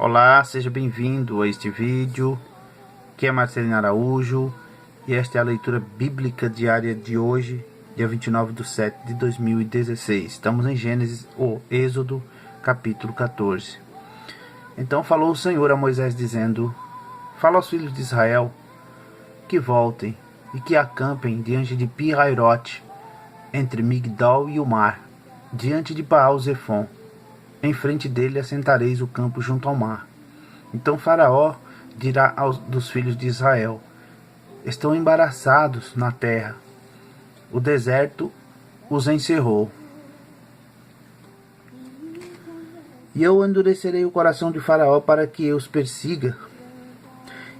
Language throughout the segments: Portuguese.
Olá, seja bem-vindo a este vídeo, que é Marcelino Araújo, e esta é a leitura bíblica diária de hoje, dia 29/7/2016. Estamos em Gênesis, ou Êxodo, capítulo 14. Então falou o Senhor a Moisés, dizendo: Fala aos filhos de Israel que voltem e que acampem diante de Pi-Hairote, entre Migdol e o mar, diante de Baal-Zefon. Em frente dele assentareis o campo junto ao mar. Então Faraó dirá dos filhos de Israel: Estão embaraçados na terra. O deserto os encerrou. E eu endurecerei o coração de Faraó para que os persiga.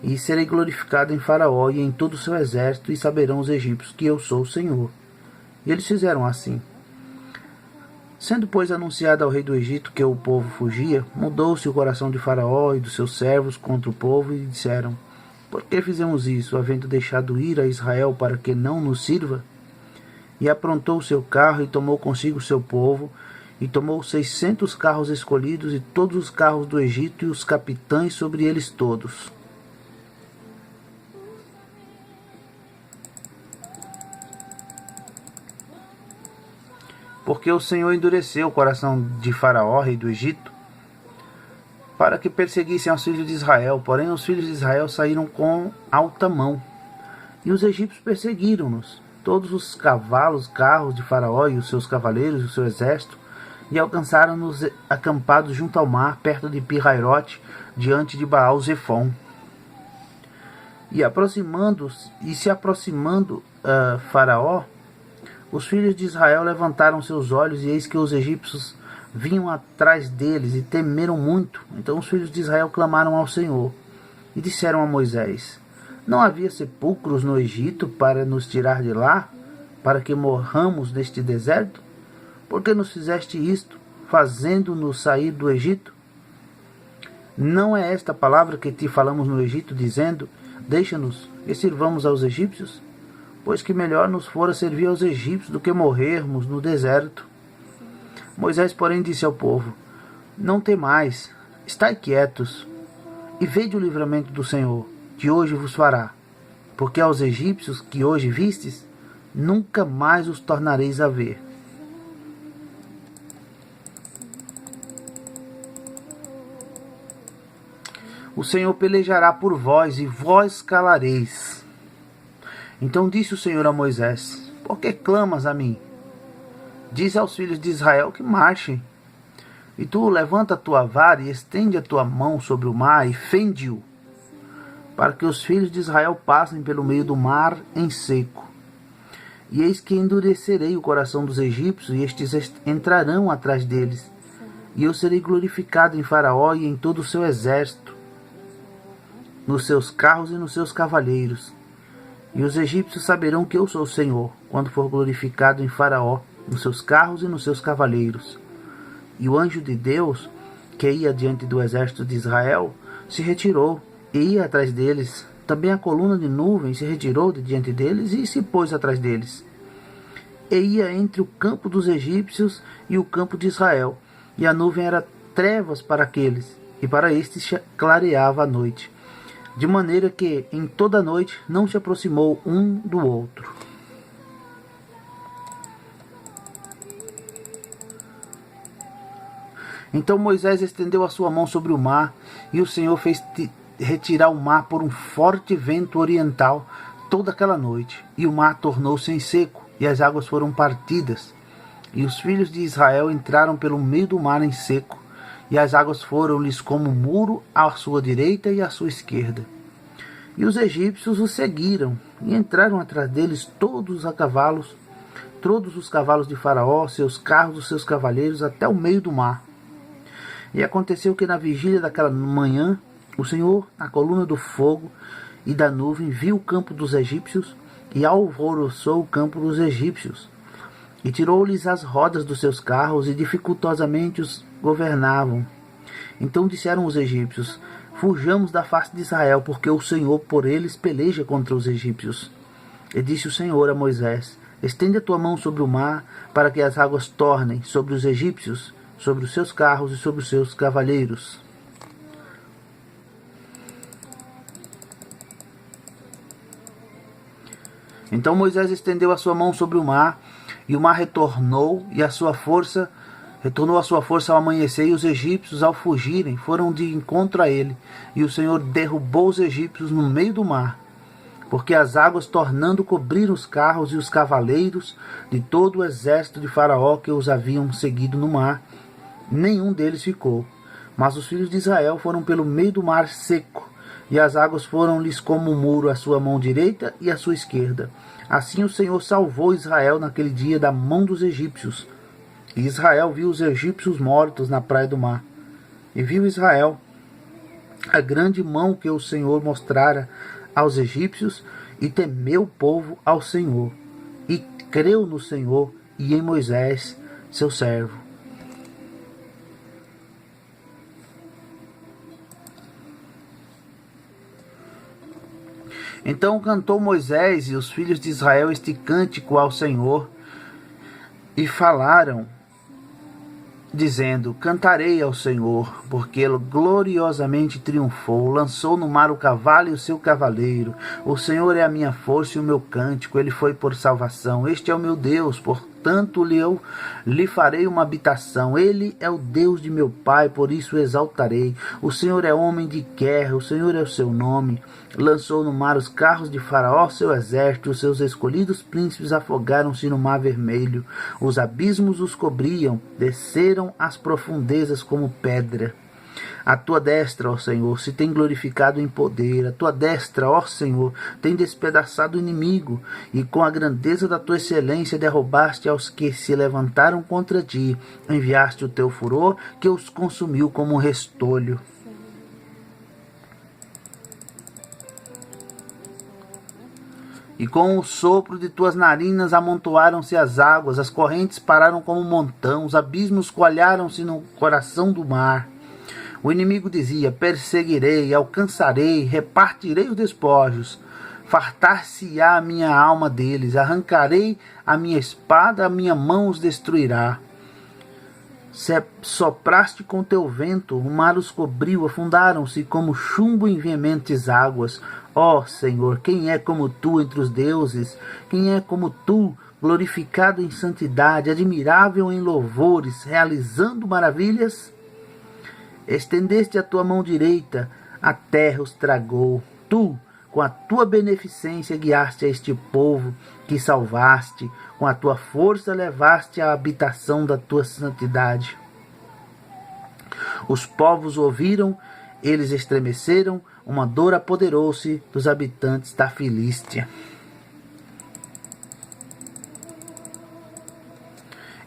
E serei glorificado em Faraó e em todo o seu exército, e saberão os egípcios que eu sou o Senhor. E eles fizeram assim. Sendo, pois, anunciado ao rei do Egito que o povo fugia, mudou-se o coração de Faraó e dos seus servos contra o povo, e disseram: Por que fizemos isso, havendo deixado ir a Israel para que não nos sirva? E aprontou o seu carro e tomou consigo o seu povo, e tomou 600 carros escolhidos e todos os carros do Egito e os capitães sobre eles todos. Porque o Senhor endureceu o coração de Faraó, rei do Egito, para que perseguissem os filhos de Israel. Porém, os filhos de Israel saíram com alta mão, e os egípcios perseguiram-nos, todos os cavalos, carros de Faraó e os seus cavaleiros e o seu exército, e alcançaram-nos acampados junto ao mar, perto de Pi-Hairote, diante de Baal-Zefon. E se aproximando Faraó, os filhos de Israel levantaram seus olhos, e eis que os egípcios vinham atrás deles, e temeram muito. Então os filhos de Israel clamaram ao Senhor, e disseram a Moisés: Não havia sepulcros no Egito para nos tirar de lá, para que morramos neste deserto? Por que nos fizeste isto, fazendo-nos sair do Egito? Não é esta a palavra que te falamos no Egito, dizendo: Deixa-nos e sirvamos aos egípcios? Pois que melhor nos fora servir aos egípcios do que morrermos no deserto. Moisés, porém, disse ao povo: Não temais, estai quietos, e vede o livramento do Senhor, que hoje vos fará. Porque aos egípcios que hoje vistes, nunca mais os tornareis a ver. O Senhor pelejará por vós, e vós calareis. Então disse o Senhor a Moisés: Por que clamas a mim? Diz aos filhos de Israel que marchem. E tu levanta a tua vara e estende a tua mão sobre o mar e fende-o, para que os filhos de Israel passem pelo meio do mar em seco. E eis que endurecerei o coração dos egípcios, e estes entrarão atrás deles. E eu serei glorificado em Faraó e em todo o seu exército, nos seus carros e nos seus cavaleiros. E os egípcios saberão que eu sou o Senhor, quando for glorificado em Faraó, nos seus carros e nos seus cavaleiros. E o anjo de Deus, que ia diante do exército de Israel, se retirou e ia atrás deles. Também a coluna de nuvem se retirou de diante deles e se pôs atrás deles. E ia entre o campo dos egípcios e o campo de Israel. E a nuvem era trevas para aqueles, e para estes clareava a noite. De maneira que, em toda a noite, não se aproximou um do outro. Então Moisés estendeu a sua mão sobre o mar, e o Senhor fez retirar o mar por um forte vento oriental toda aquela noite. E o mar tornou-se em seco, e as águas foram partidas. E os filhos de Israel entraram pelo meio do mar em seco, e as águas foram-lhes como muro à sua direita e à sua esquerda. E os egípcios os seguiram, e entraram atrás deles todos os cavalos de Faraó, seus carros, os seus cavaleiros, até o meio do mar. E aconteceu que na vigília daquela manhã, o Senhor, na coluna do fogo e da nuvem, viu o campo dos egípcios, e alvoroçou o campo dos egípcios, e tirou-lhes as rodas dos seus carros, e dificultosamente os governavam. Então disseram os egípcios: Fujamos da face de Israel, porque o Senhor por eles peleja contra os egípcios. E disse o Senhor a Moisés: Estende a tua mão sobre o mar, para que as águas tornem sobre os egípcios, sobre os seus carros e sobre os seus cavaleiros. Então Moisés estendeu a sua mão sobre o mar, e o mar retornou a sua força ao amanhecer, e os egípcios, ao fugirem, foram de encontro a ele, e o Senhor derrubou os egípcios no meio do mar, porque as águas, tornando, cobriram os carros e os cavaleiros de todo o exército de Faraó que os haviam seguido no mar. Nenhum deles ficou. Mas os filhos de Israel foram pelo meio do mar seco, e as águas foram-lhes como um muro à sua mão direita e à sua esquerda. Assim o Senhor salvou Israel naquele dia da mão dos egípcios. E Israel viu os egípcios mortos na praia do mar. E viu Israel a grande mão que o Senhor mostrara aos egípcios, e temeu o povo ao Senhor, e creu no Senhor e em Moisés, seu servo. Então cantou Moisés e os filhos de Israel este cântico ao Senhor, e falaram, dizendo: cantarei ao Senhor, porque ele gloriosamente triunfou, lançou no mar o cavalo e o seu cavaleiro. O Senhor é a minha força e o meu cântico, ele foi por salvação. Este é o meu Deus, portanto eu lhe farei uma habitação. Ele é o Deus de meu pai, por isso o exaltarei. O Senhor é homem de guerra, o Senhor é o seu nome. Lançou no mar os carros de Faraó, seu exército, os seus escolhidos príncipes afogaram-se no mar vermelho. Os abismos os cobriam, desceram às profundezas como pedra. A tua destra, ó Senhor, se tem glorificado em poder. A tua destra, ó Senhor, tem despedaçado o inimigo, e com a grandeza da tua excelência derrubaste aos que se levantaram contra ti. Enviaste o teu furor, que os consumiu como um restolho. E com o sopro de tuas narinas amontoaram-se as águas, as correntes pararam como um montão, os abismos coalharam-se no coração do mar. O inimigo dizia: perseguirei, alcançarei, repartirei os despojos. Fartar-se-á a minha alma deles, arrancarei a minha espada, a minha mão os destruirá. Sopraste com teu vento, o mar os cobriu, afundaram-se como chumbo em veementes águas. Ó Senhor, quem é como tu entre os deuses? Quem é como tu, glorificado em santidade, admirável em louvores, realizando maravilhas? Estendeste a tua mão direita, a terra os tragou. Tu, com a tua beneficência, guiaste a este povo que salvaste. Com a tua força levaste à habitação da tua santidade. Os povos ouviram, eles estremeceram, uma dor apoderou-se dos habitantes da Filístia.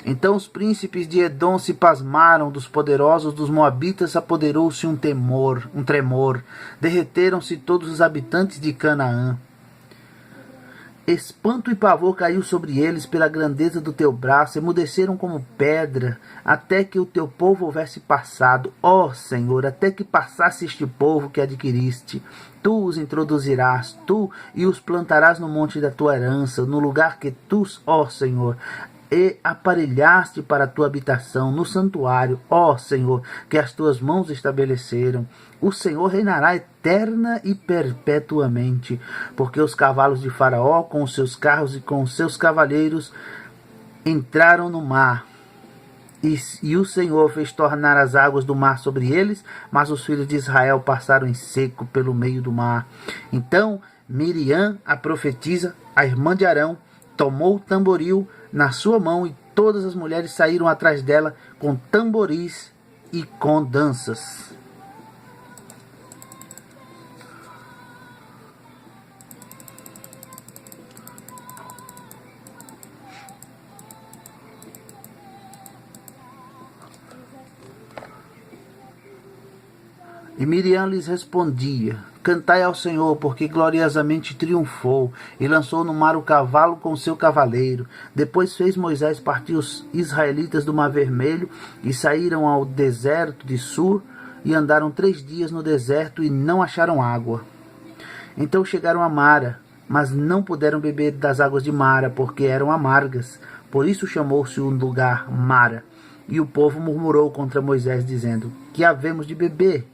Então os príncipes de Edom se pasmaram, dos poderosos dos moabitas apoderou-se um tremor, derreteram-se todos os habitantes de Canaã. Espanto e pavor caiu sobre eles pela grandeza do teu braço, emudeceram como pedra, até que o teu povo houvesse passado. Ó Senhor, até que passasse este povo que adquiriste. Tu os introduzirás, tu, e os plantarás no monte da tua herança, no lugar que tu, ó Senhor, e aparelhaste para a tua habitação, no santuário, ó Senhor, que as tuas mãos estabeleceram. O Senhor reinará eterna e perpetuamente, porque os cavalos de Faraó, com os seus carros e com os seus cavaleiros, entraram no mar. E o Senhor fez tornar as águas do mar sobre eles, mas os filhos de Israel passaram em seco pelo meio do mar. Então Miriam, a profetisa, a irmã de Arão, tomou o tamboril na sua mão, e todas as mulheres saíram atrás dela com tamboris e com danças. E Miriam lhes respondia: cantai ao Senhor, porque gloriosamente triunfou, e lançou no mar o cavalo com seu cavaleiro. Depois fez Moisés partir os israelitas do Mar Vermelho, e saíram ao deserto de Sur, e andaram 3 dias no deserto, e não acharam água. Então chegaram a Mara, mas não puderam beber das águas de Mara, porque eram amargas. Por isso chamou-se o lugar Mara. E o povo murmurou contra Moisés, dizendo: que havemos de beber?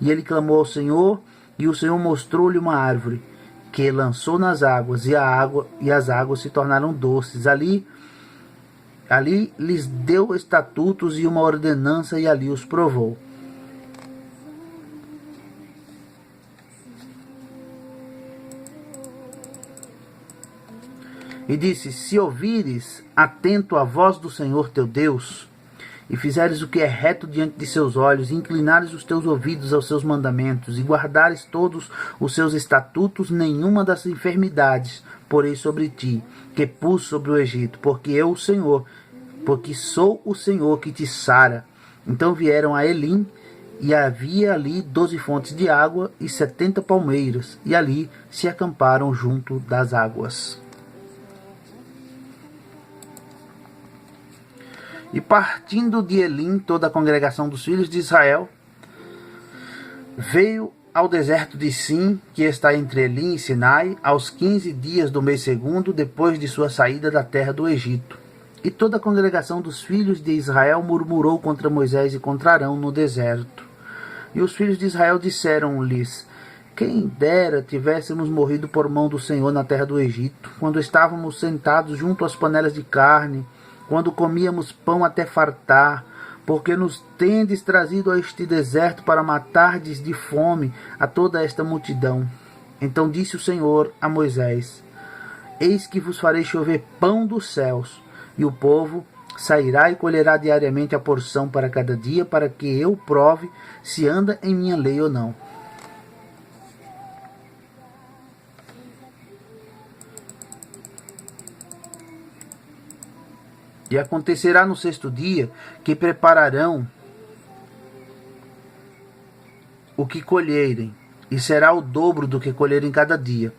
E ele clamou ao Senhor, e o Senhor mostrou-lhe uma árvore. que lançou nas águas, e as águas se tornaram doces. Ali lhes deu estatutos e uma ordenança, e ali os provou. E disse: se ouvires atento a voz do Senhor teu Deus, e fizeres o que é reto diante de seus olhos, e inclinares os teus ouvidos aos seus mandamentos, e guardares todos os seus estatutos, nenhuma das enfermidades porei sobre ti, que pus sobre o Egito, porque sou o Senhor que te sara. Então vieram a Elim, e havia ali 12 fontes de água e 70 palmeiras, e ali se acamparam junto das águas. E partindo de Elim, toda a congregação dos filhos de Israel veio ao deserto de Sim, que está entre Elim e Sinai, aos 15 dias do mês segundo, depois de sua saída da terra do Egito. E toda a congregação dos filhos de Israel murmurou contra Moisés e contra Arão no deserto. E os filhos de Israel disseram-lhes: quem dera tivéssemos morrido por mão do Senhor na terra do Egito, quando estávamos sentados junto às panelas de carne, quando comíamos pão até fartar, porque nos tendes trazido a este deserto para matardes de fome a toda esta multidão. Então disse o Senhor a Moisés: eis que vos farei chover pão dos céus, e o povo sairá e colherá diariamente a porção para cada dia, para que eu prove se anda em minha lei ou não. E acontecerá no sexto dia que prepararão o que colherem, e será o dobro do que colherem cada dia.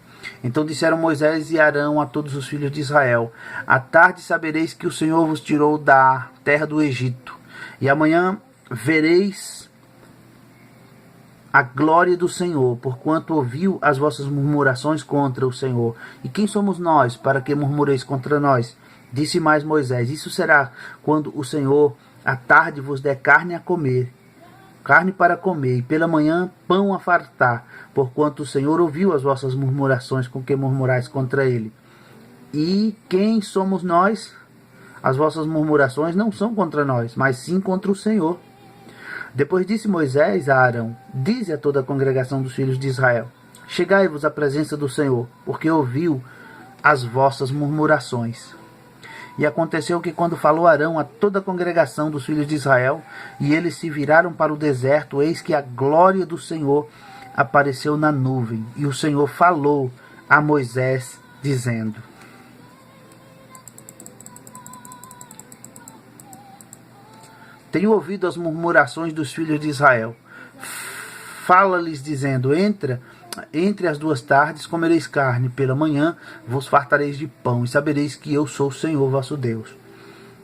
Então disseram Moisés e Arão a todos os filhos de Israel: à tarde sabereis que o Senhor vos tirou da terra do Egito, e amanhã vereis a glória do Senhor, porquanto ouviu as vossas murmurações contra o Senhor. E quem somos nós para que murmureis contra nós? Disse mais Moisés: isso será quando o Senhor à tarde vos der carne a comer, carne para comer, e pela manhã pão a fartar, porquanto o Senhor ouviu as vossas murmurações com que murmurais contra ele. E quem somos nós? As vossas murmurações não são contra nós, mas sim contra o Senhor. Depois disse Moisés a Arão: dize a toda a congregação dos filhos de Israel: chegai-vos à presença do Senhor, porque ouviu as vossas murmurações. E aconteceu que quando falou Arão a toda a congregação dos filhos de Israel, e eles se viraram para o deserto, eis que a glória do Senhor apareceu na nuvem, e o Senhor falou a Moisés, dizendo: tenho ouvido as murmurações dos filhos de Israel. Fala-lhes dizendo: entre as duas tardes comereis carne, pela manhã vos fartareis de pão, e sabereis que eu sou o Senhor vosso Deus.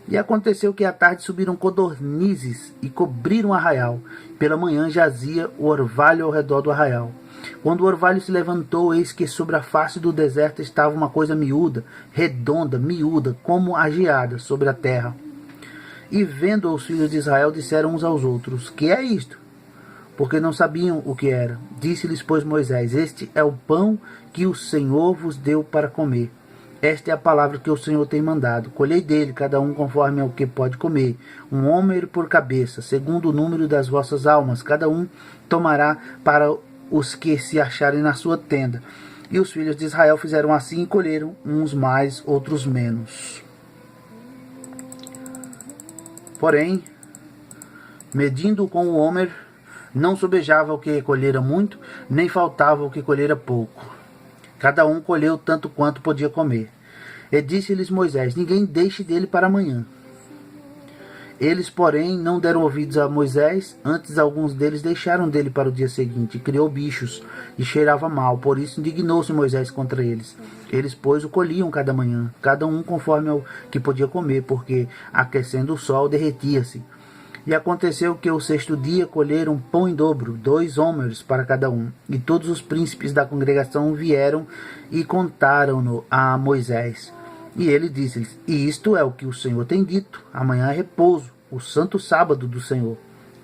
E aconteceu que à tarde subiram codornizes e cobriram o arraial. Pela manhã jazia o orvalho ao redor do arraial. Quando o orvalho se levantou, eis que sobre a face do deserto estava uma coisa miúda, redonda, miúda, como a geada sobre a terra. E vendo os filhos de Israel, disseram uns aos outros: que é isto? Porque não sabiam o que era. Disse-lhes, pois, Moisés: este é o pão que o Senhor vos deu para comer. Esta é a palavra que o Senhor tem mandado. Colhei dele, cada um conforme ao que pode comer, 1 homer por cabeça, segundo o número das vossas almas. Cada um tomará para os que se acharem na sua tenda. E os filhos de Israel fizeram assim e colheram, uns mais, outros menos. Porém, medindo com o homer, não sobejava o que colhera muito, nem faltava o que colhera pouco. Cada um colheu tanto quanto podia comer. E disse-lhes Moisés: ninguém deixe dele para amanhã. Eles, porém, não deram ouvidos a Moisés, antes alguns deles deixaram dele para o dia seguinte. Criou bichos e cheirava mal, por isso indignou-se Moisés contra eles. Eles, pois, o colhiam cada manhã, cada um conforme ao que podia comer, porque, aquecendo o sol, derretia-se. E aconteceu que o sexto dia colheram pão em dobro, 2 homers para cada um. E todos os príncipes da congregação vieram e contaram-no a Moisés. E ele disse-lhes: e isto é o que o Senhor tem dito: amanhã é repouso, o santo sábado do Senhor.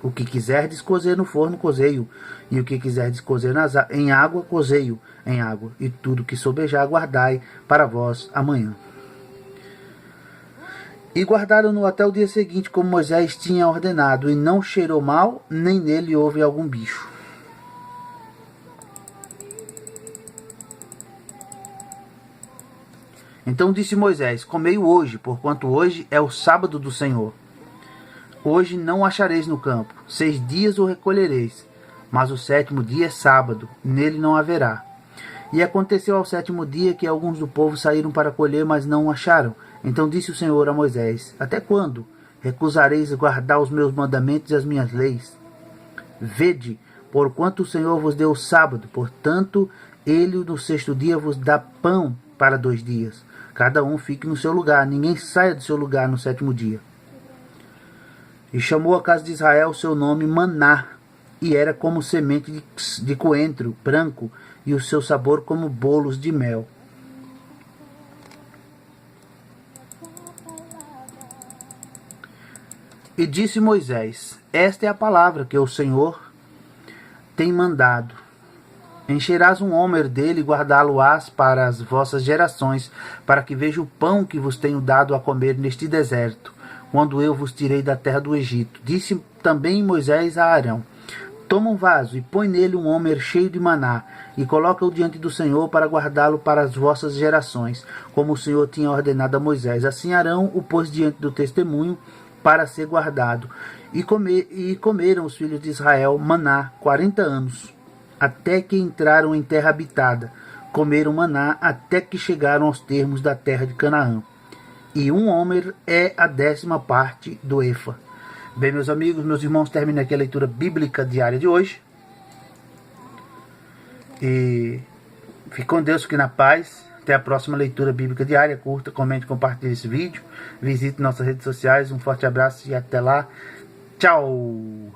O que quiserdes cozer no forno, cozei-o, e o que quiserdes cozer em água, cozei-o em água, e tudo que sobejar guardai para vós amanhã. E guardaram-no até o dia seguinte, como Moisés tinha ordenado, e não cheirou mal, nem nele houve algum bicho. Então disse Moisés: comei-o hoje, porquanto hoje é o sábado do Senhor. Hoje não o achareis no campo, 6 dias o recolhereis, mas o 7º dia é sábado, nele não haverá. E aconteceu ao 7º dia que alguns do povo saíram para colher, mas não o acharam. Então disse o Senhor a Moisés: até quando recusareis guardar os meus mandamentos e as minhas leis? Vede, porquanto o Senhor vos deu o sábado, portanto ele no 6º dia vos dá pão para 2 dias. Cada um fique no seu lugar, ninguém saia do seu lugar no 7º dia. E chamou a casa de Israel o seu nome Maná, e era como semente de coentro branco, e o seu sabor como bolos de mel. E disse Moisés: esta é a palavra que o Senhor tem mandado. Encherás um homer dele e guardá-lo-ás para as vossas gerações, para que veja o pão que vos tenho dado a comer neste deserto, quando eu vos tirei da terra do Egito. Disse também Moisés a Arão: toma um vaso e põe nele um homer cheio de maná, e coloca-o diante do Senhor para guardá-lo para as vossas gerações, como o Senhor tinha ordenado a Moisés. Assim Arão o pôs diante do testemunho para ser guardado. E comeram os filhos de Israel maná 40 anos, até que entraram em terra habitada. Comeram maná até que chegaram aos termos da terra de Canaã. E um homer é a 10ª parte do efa. Bem, meus amigos, meus irmãos, termina aqui a leitura bíblica diária de hoje. E fique com Deus, fique na paz. Até a próxima leitura bíblica diária. Curta, comente, compartilhe esse vídeo. Visite nossas redes sociais. Um forte abraço e até lá. Tchau!